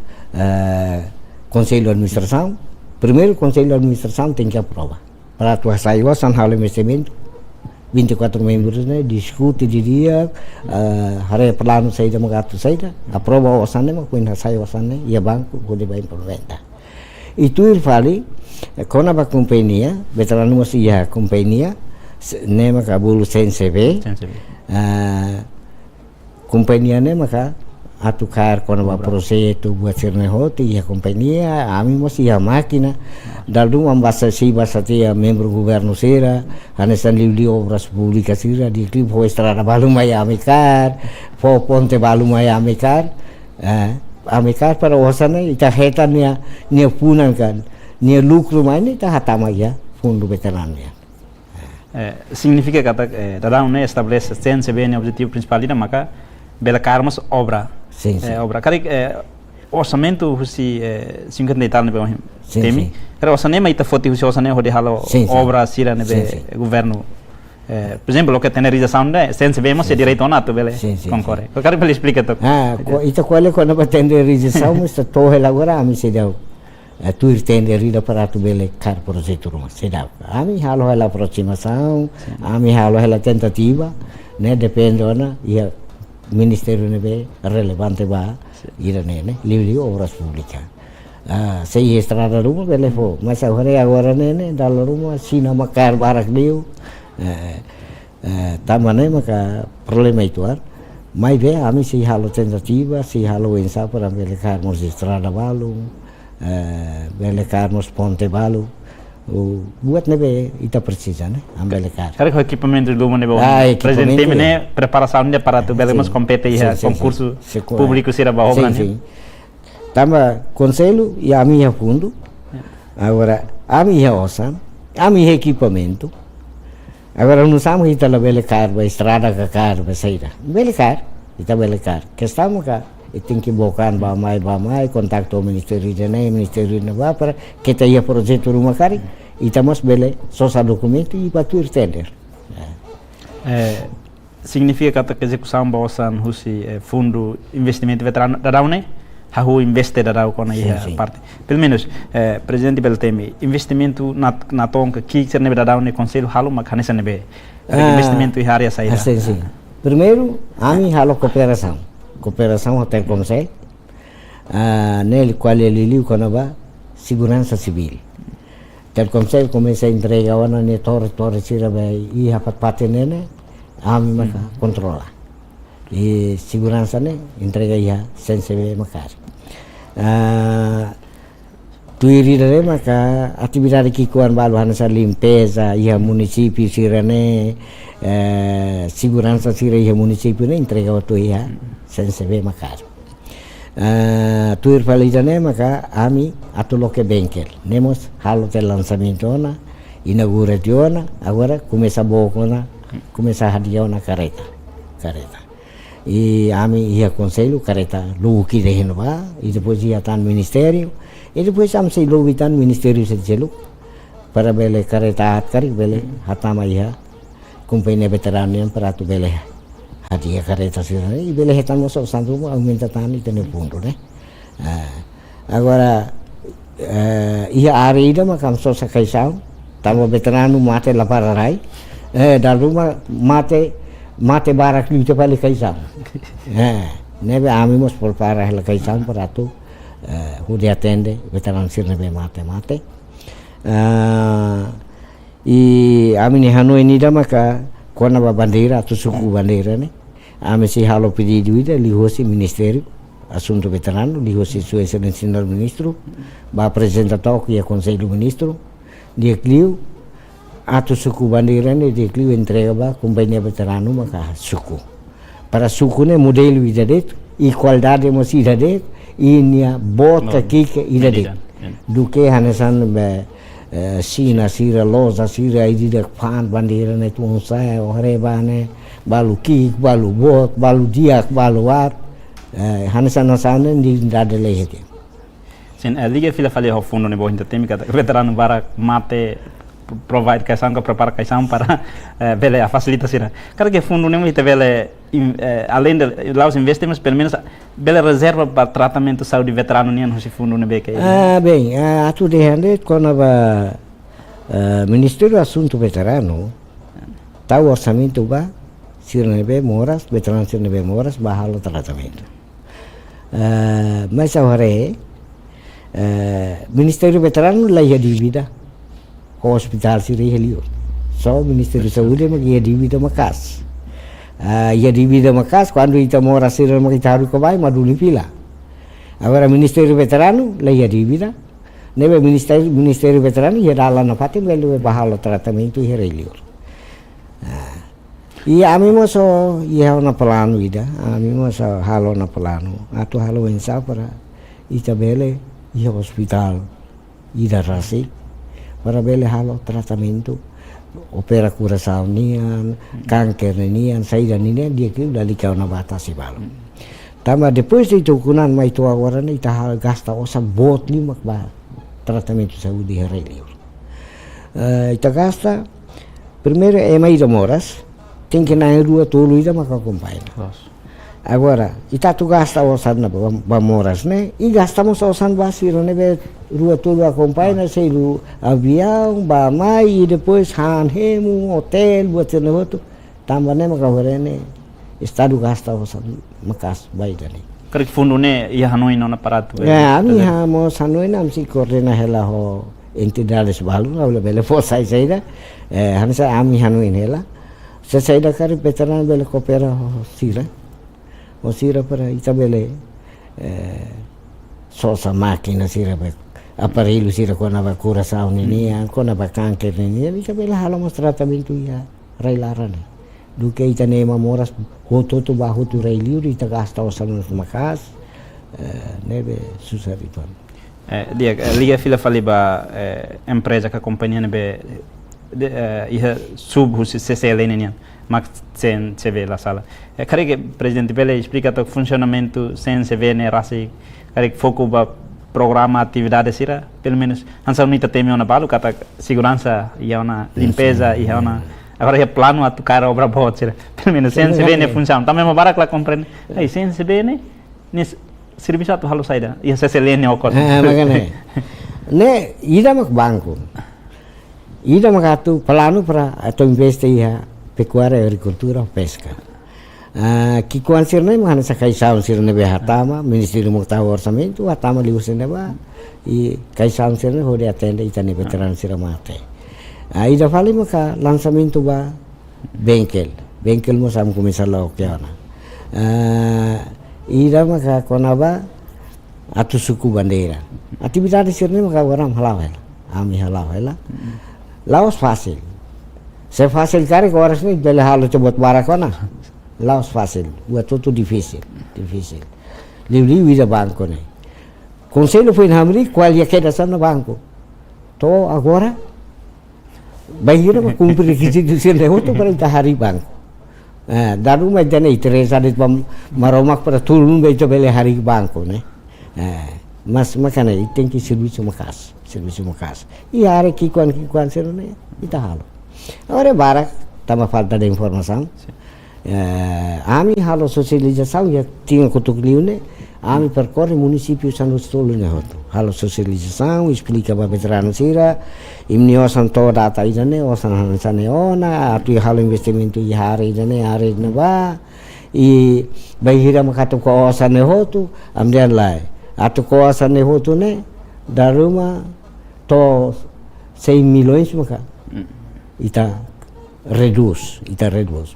conselho de administração. Primeiro, o Conselho de Administração tem que aprovar. Para tu sair o Halo Investimento, 24 membros, né, discute de dia, hari plano saída, magato saída, aprova o sana, mas quando sai o sana, e a banco pode vai implementar. E tu ele fala, quando a companhia, veterano masih ya companhia, né, maka bulu CNCB, companhia né, maka atukar quando vai projeto buat sernehoti a companhia ami mesti a máquina dalu ambasa si basatia membro governo sera hanesan li obras públicas sira di clip ho estrada balu maya amikar fo ponte balu maya amikar para osana ita heta nia punan kan nia lucro mai ita hatama ya fundo veterano ya significa kata dadang ne estabelece CNCB ne objetivo principal ida maka bela karmas obra sim. Obra kari orçamento husi 50 e tal nebe temi kari orçamento ita foti husi orçamento hodi halo obra sira nebe governo por exemplo o que tem realização né CNCB mas é direito nato bele concorre kari bele explica to ita quale quando vai ter realização mas to agora ami se deu tu irtende rida para tu bele car projeto rumah se deu ami halo ela aproximação ami halo ela tentativa né depende ona ia Ministério nebe relevante ba ira nene livre obras públicas sei estrada rumah bele fo mas agora nene dalam rumah sina makar barak liu tamane maka problema itu mai be ami si halo tentativa si halo ensa para bele carmos estrada balu bele carmos ponte balu buat nebe ita precisa né ambele car cara o equipamento do nebe presente né preparação de para tu belemos compete concurso público será ba obra né Tamba conselho e a minha fundo. Agora a minha osan, a minha equipamento. Agora não sabemos que está lá bele caro, a estrada que caro, a saída. Bele caro, está bele caro. Que estamos cá, e tem que bocar ba mai, contacto o Ministério de Enem, Ministério de Nova para que tenha projeto rumah cari, e estamos bele sosa documento e batur tender. Significa que a execução bosan husi fundo investimento veterano da né? Hahu investe da com a parte. Pelo menos presidente Beltemi investimento na tonka que ser nebe da né conselho halu makanesa nebe investimento e área saída. Sim. Primeiro, a mim halo cooperação hotel conselho. Nele qual ele liu quando segurança civil. Ter conselho começa a entregar ona ne torre sira vai e rapat patenene a mim maka controla. E segurança né entrega ia sensible makar. Tuiri dare maka atividade que kuan balu hanasa limpeza ia município sirane segurança sira ia município né entrega o ia sensible makar. Tuir palidane maka ami atuloke bengkel. Nemos halo tel lançamento ona inauguração agora começa bocona começa hadiah na careta. E ami ia conselho careta luki de renova e depois ia tan ministério e depois am sei lukitan ministério sejelu para bele careta kari bele hatama ia companhia veterano para tu bele hadiah careta sira e bele hetamo so sandu aumenta tan e tene fundo né agora ia arida makam so sakaisau tamo veterano mate la pararai da rumah mate barak itu paling kaisam. Nebe ami mos por para hela kaisam para tu hudi atende veteran sir nebe mate. E ami ni hanu ini dah maka kona ba bandeira tu suku bandeira ne. Ami si halo pedido ida lihosi ministério assunto veterano lihosi sua excelência senhor ministro ba apresentação que é conselho ministro dia clio atau suku bandeira ne de clio entrega ba companhia veterano maka suku para suku ne modelo idadet igualdade mos idadet inia bota kike idadet duke hanesan be sina sira loza sira idida pan bandeira ne tu sai oreba ne balu kik balu bot balu diak balu wat hanesan nasane di dade lehete sen liga fila fale ho fundo ne bo hinta temi kata veterano barak mate provide kaisang prepara kaisang para bele a facilitação. Cara que fundo nem muito bele além de lá os investimentos pelo menos bele reserva para tratamento saúde veterano nem no fundo nem beque. Bem, a tu de hande quando a Ministério Assunto Veterano tá o orçamento ba sirnebe moras veterano sirnebe moras bahalo tratamento. Mas agora Ministério Veterano lá ia dívida hospital siri helio so Ministério de Saúde mas ia dívida makas ia dívida makas quando ita mora sira makitaru ko bai maduli pila agora Ministério Veterano lá ia dívida nebe Ministério Veterano ia dala na patim belu bahalo tratamento ia helio e ami mo so ia na plano ida ami mo so halo na plano atu halo ensa para ita bele ia hospital ida rasi para bele halo tratamento opera curação nian câncer nian saída nian dia que dali kau na batasi balu tama depois de itu kunan mai tu agora ni ta gasta osa bot lima ba tratamento saúde relio ita gasta primeiro é mai moras tem que na rua tolo ida maka acompanha agora ita tu gasta osa na ba moras né e gastamos osa basiro né rua tolo acompanha sei lu avião ba mai e depois hanhemu hotel buat outro tambah né maka horene estado gasta osa makas baida né cara que fundo né ia hanoi não na parado ami hamo hanoi nam si coordena hela ho entidades balu na bele força saída hansa ami hanoi hela se saída cara veterano bele coopera sira o sira para itabele sosa máquina sira be aparelho sira com a curação ninia com a câncer ninia itabele halamos tratamento ia railarane do que ita nema moras hoto to bahu tu railiu ita gasta osa nos makas nebe susah itu. Dia liga fila fali ba empresa ka companhia nebe iha sub husi CCL nian mak sen CV la sala. Kare que presidente Pele explica o funcionamento sem CV ne rasi kare foco ba programa atividades ira pelo menos ansa unita teme ona balu kata segurança e ona limpeza e ona agora é plano a tocar obra boa pelo menos sem CV ne funciona também uma barak la compreende aí sem CV ne serviço atu halu saida ia CCL ne okot makanya ne ida mak banco ida mak atu plano para atau investe ia pecuária agricultura pesca que concerna mana sakai saun sirne be hatama Ministério Muktawa Orçamento hatama liusene ba e kai saun sirne hode atende itane veteran siramate ida fali maka lançamento ba bengkel mo sam começar lá o que ida maka konaba atu suku bandeira atividade sirne maka orang halawel ami halawela laos fácil se fácil kare ko horas ni bela halo cobot barakona laos fácil, buat tudo difícil. Livre vida banco né. Conselho foi na América, qual ia quedar só no banco. To agora, bahira ma cumprir requisito de outro para ir hari banco. Daru ma jane interesa de maromak para turun bejo bele hari banco né. Mas makana tem que serviço makas. E are kikuan sero né, ita halo. Agora barak, tama falta de informação. Ami halo sosialização ya tinha kutukliu ne ami percorre município San Lustolo ne hoto halo sosialização explica para veterano sira imni osan to data idane osan hansane ona atu halo investimento i hari ne ba i bahira makato ko osan ne hoto amdian lai atu ko osan ne hoto ne daruma to 6 milhões maka ita reduz,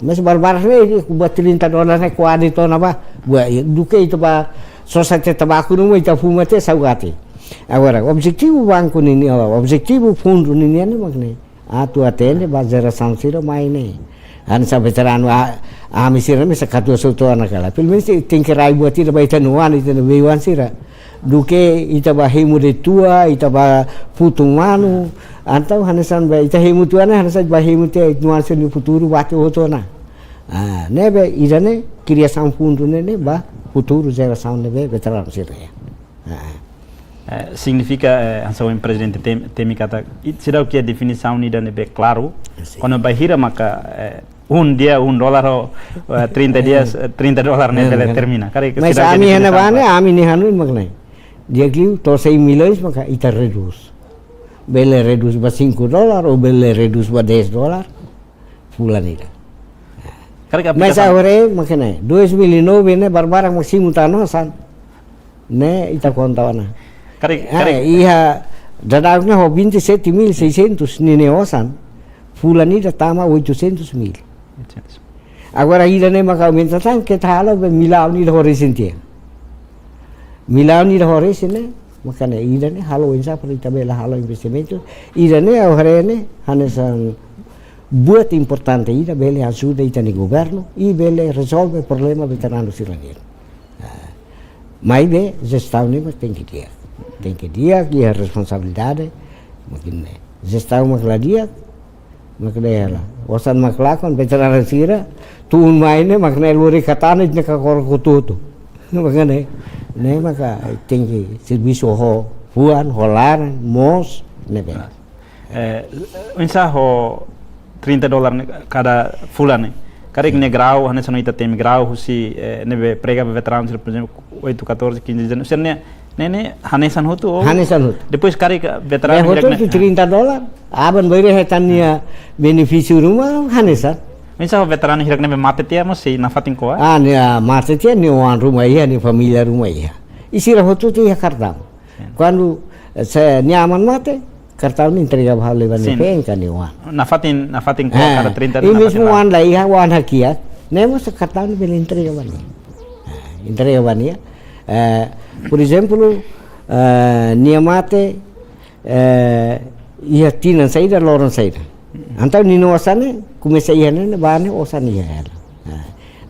mas barbar ni buat $30 na kuadi to na ba buat duke itu ba society tabaco no ita fumate saugati agora objetivo banco ni objetivo fundo ni ne magne atu atende ba geração sira mai ne ansa veterano a misira me sakatu soto na kala pelo menos tem que rai buat ita ba ita nuan ita bewan sira duke ita ba himu de tua ita ba putumanu atau hanesan ba ita himu tuana hanesan ba himu te nuansa ni futuro bate hoto na nebe idane criação fundo ne ba futuro geração nebe veterano sira significa ansa o presidente temi kata será o que a definição ni nebe claro quando bahira maka dia $1 ou 30 dias $30 ne dele termina mas ami hana bane ami ni hanu magne dia kliu to 6 milhões maka ita reduz bele reduz ba $5 ou bele reduz ba $10 fulanira mas agora makane 2009 ne barbara maksimu tano san ne ita kontawana iha dadagna ho 27.600 nine osan fulanira tama 800.000 agora ida ne maka aumenta tan que talo be milau ni hore sentia milau ni hore sene makane ida ne halo insa para tabela halo investimento ida ne hore ne hanesan buat importante ida bele ajuda ita ni governo e bele resolve problema veterano siranir mai be gestão ne tem que dia que é responsabilidade makine gestão makladia makdela osan maklakon veterano sira tuun maine makne luri katane ne ka kor kututu makane ne maka tinggi serviço ho fuan holar mos nebe insa ho $30 cada fulane kada ne grau hane sono ita tem grau husi nebe prega veteranos por exemplo 8 14 15 anos nene hanesan hotu depois kari veterano $30 aban beire hetania benefício rumah hanesan Minsa veterano hirak nebe mate tia mosi na fatin ko ne mate tia ni wan rumah iya ni familia rumah iya isira hotu tu ya kartam quando se nyaman mate kartam ni entrega bhale bani pen kan ni wan na fatin ko kada 30 e mesmo wan la iya wan hakia nemo se kartam ni bel entrega bani por exemplo niamate ia tinan saída loron saída então nino osane comecei a ne bane osane ia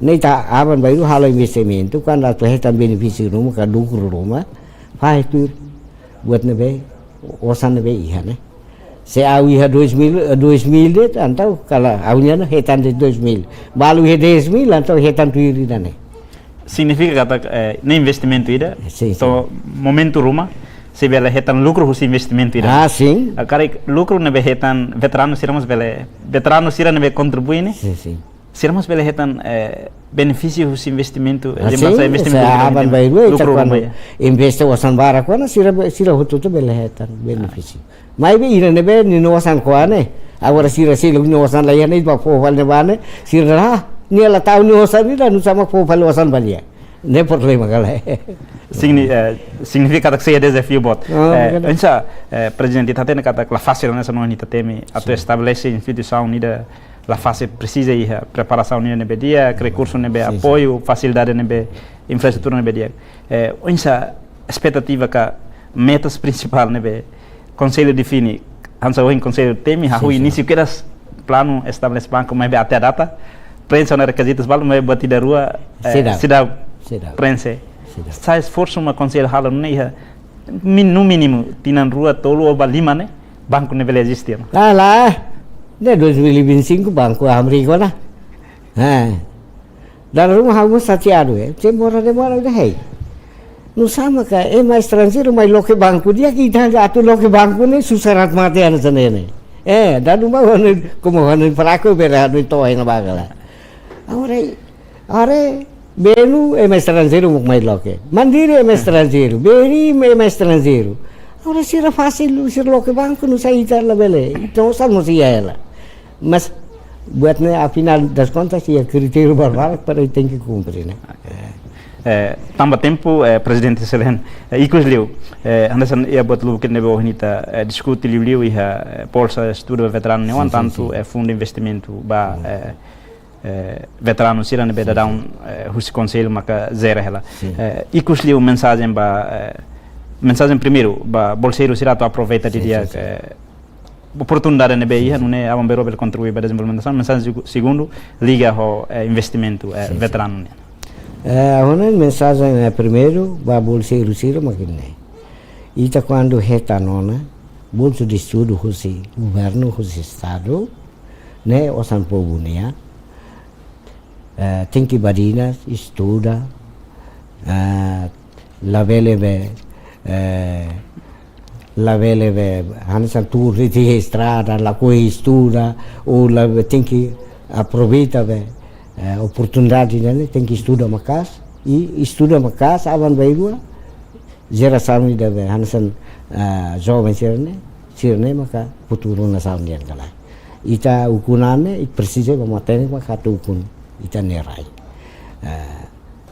nem tá aban baru halo investimento quando a tua retan benefício rumah ka lucro rumah faz tudo buat nebe osan nebe iya né se au ia 2000 então kalau aunya retan de 2000 balu he 10.000 então retan tu iri né significa kata nem investimento ida so momento rumah se bela retan lucro hus investimento ida sim cara lucro nebe retan veterano siramos bela veterano sira nebe contribui né sim siramos bela retan benefício hus investimento investimento aban baru lucro quando investe osan bara quando sira hutu tu bela retan benefício mai be ira nebe ni no osan koane agora sira no osan layan ni ba fo val nebane sira ni ala tahu ni osan ni dan sama fo val osan balia ne problema kala significa que seja desafio bot ansa presidente tá tendo kata la fase nessa não ni teme ato estabelece instituição unida la fase precisa ir preparação unida nebe dia recurso nebe apoio facilidade nebe infraestrutura nebe dia ansa expectativa que metas principal nebe conselho define ansa o conselho teme ha início que das plano estabelece banco mas até a data prensa na requisitos vale mas batida rua cidade prensa sai esforço uma conselho hala no mínimo tinan rua tolo ou balima né banco não vai existir lá de 2025 banco Amerika lah dalam rumah aku satiado demora udah hei no sama ka mais estrangeiro mais loke banco dia kita atu loke banco ne susarat mate ana sanene dan rumah como hanu fraco berado to na bagala are Benu mais estrangeiro mais loke Mandiri mais estrangeiro Beri mais estrangeiro agora sira fácil sir loke banco no sair lá bele então sabe se ela mas buatnya a final das contas ia critério barbaro para tem que cumprir né tambah tempo presidente Selen inclusive anderson ia buat lu que nebo hinita discutir liu ia bolsa estudo veterano não tanto fundo investimento ba veterano sira nebe dadão hus conselho maka zero ela inclusive mensagem primeiro ba bolseiro sira tu aproveita de dia oportunidade nebe ia não é avambero bel contribuir para desenvolvimento mensagem segundo liga ao investimento veterano Una mensagem primeiro ba bolseiro sira makine ita quando reta nona bolso de estudo husi governo husi estado né osan povo né tem que badinas estuda la vele hansan tu riti estrada la coi estuda ou la tem que aproveita oportunidade né tem que estudar makas e estuda makas avan bairua geração de hansan jovem sirne maka futuro na saun dia kala ita ukunane precisa mamatene maka ukun ita nerai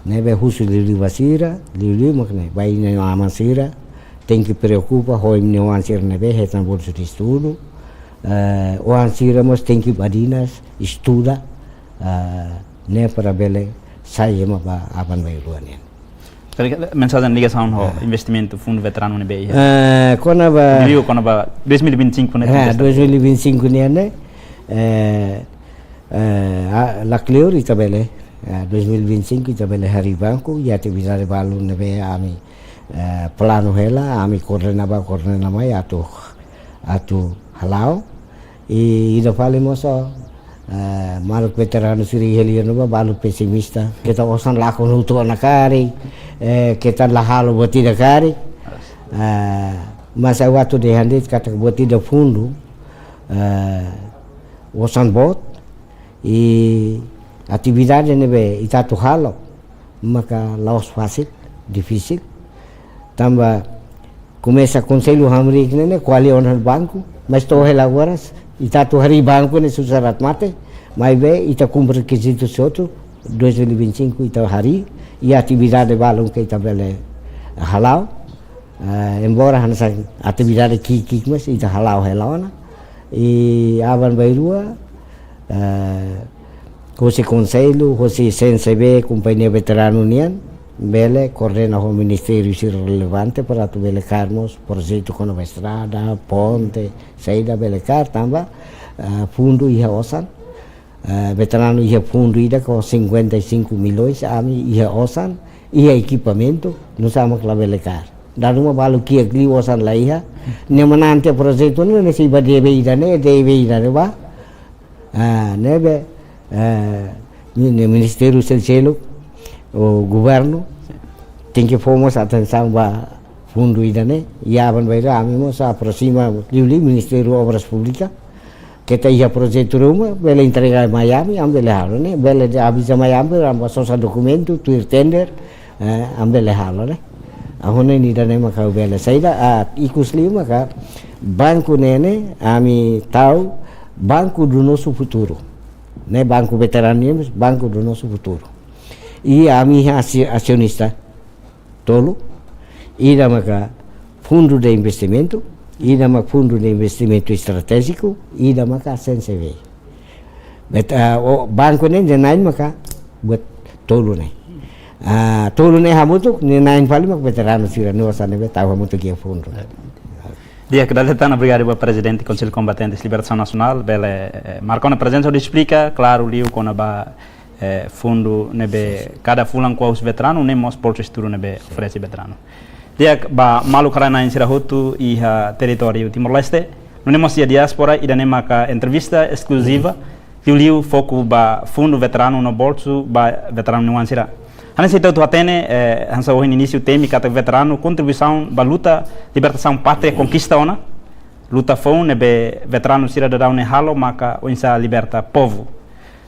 nebe husu lili wasira lili makne bai ne amasira tem que preocupa hoi ne wan sir nebe hetan bolso de estudo wan sira mas tem que badinas estuda ne para bele saya ma ba aban bai ruane mensagem ligação ao investimento fundo veterano ne bei kona ba 2025 né 2025 ne la clear ita bele 2025 ita bele hari banco ya te bizare balu ne be ami plano hela ami correna mai atu halau e ida fale moso maluk veterano siri heliano ba balu pesimista kita osan lakon hutu anakari kita lahalo botida kari masa waktu de handit kata botida fundo osan bot e atividade nebe itatu halo maka laos fácil difícil tambah começa conselho hamrik ne quali onan banco mas to hela agora itatu hari banco ne susarat mate mai be ita cumpre requisitos outro 2025 ita hari e atividade balon que ita bele halau embora hansa atividade kik mas ita halau helona e aban bairua Jose Conselho, Jose CNCB, Companhia Veterano União, bele coordena o Ministério relevante para tu bele carmos, projeto com a estrada, ponte, saída bele car, tamba, fundo e osan, veterano ia fundo ida com 55 milhões, ami ia osan, ia equipamento, não sama clabelecar. Dar uma balu que aqui osan lá ia, nem manante projeto não nesse deve ida né ba, nebe no Ministério Social, o governo tem que formos atenção ba fundo ida né, e aban vai lá, ami se aproxima liuli Ministério Obras Públicas. Kita ia projeto rumah, bela entrega Miami, ambil halo ne, bela habis Miami, ambil sosa dokumento, tuir tender, ambil halo ne. Ahon ini dan maka bela saya ikus lima maka banco nene, ami tahu banco do nosso futuro, ne banco veterano, banco do nosso futuro. E ami acionista, tolo, ida maka fundo de investimento. Ida mak fundo de investimento estratégico, ida maka SNCV. Banco ne jenain maka buat tolu ne. Tolu ne hamutuk jenain pali mak veterano sira no sana be tahu hamutuk que fundo. Dia que dá na obrigado ao presidente do Conselho Combatentes de Libertação Nacional, bele marcou na presença de explica, claro, liu com a fundo nebe cada fulan com os veteranos, nem mos por estrutura nebe oferece veterano. Dia ba malu karana insira hutu iha território Timor-Leste, não nemos a diáspora e dane maka entrevista exclusiva, liu foco ba fundo veterano no bolso ba veterano no ansira. Hanes itu tu atene hansa o início temi kata veterano contribuição ba luta libertação pátria conquista ona, luta fon nebe veterano sira da ne halo maka o insa liberta povo.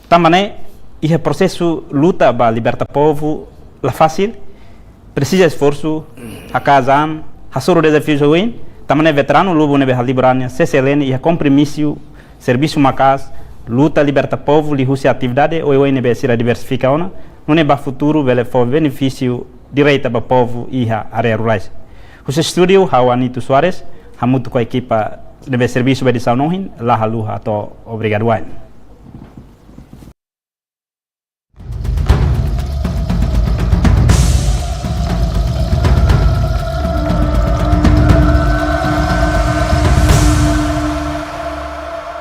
Tamane iha processo luta ba liberta povo la fácil precisa esforço, a casam, a soro desafios ruim, também veterano lubo nebe halibrania, CCLN e a compromisso, serviço macas, luta liberta povo, lihusi atividade, ou eu nebe sira diversifica ona, não é ba futuro, vele for benefício direito para povo e a área rurais. Os estúdio, há o Anito Soares, há muito com a equipa nebe serviço de edição nohin, lá haluha to obrigado.